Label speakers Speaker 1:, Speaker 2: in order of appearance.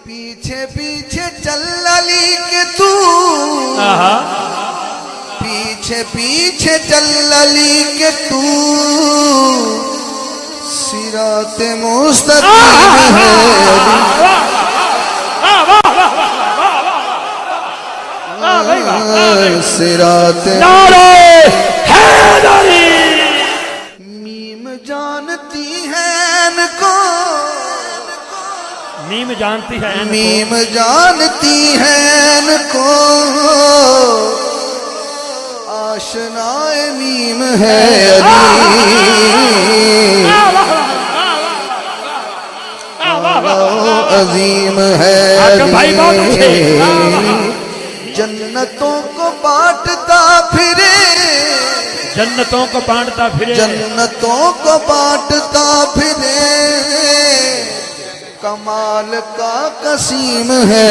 Speaker 1: पीछे पीछे चल अली के तू, पीछे पीछे चल अली के तू, सिराते मुस्तकीम है अली, सिराते मीम जानती है इनको,
Speaker 2: मीम जानती है इनको,
Speaker 1: मीम जानती है इनको, आशनाए मीम है अजीम है अली, जन्नतों को बांटता फिरे,
Speaker 2: जन्नतों को बांटता फिरे,
Speaker 1: जन्नतों को बांटता फिरे, कमाल का कसीम है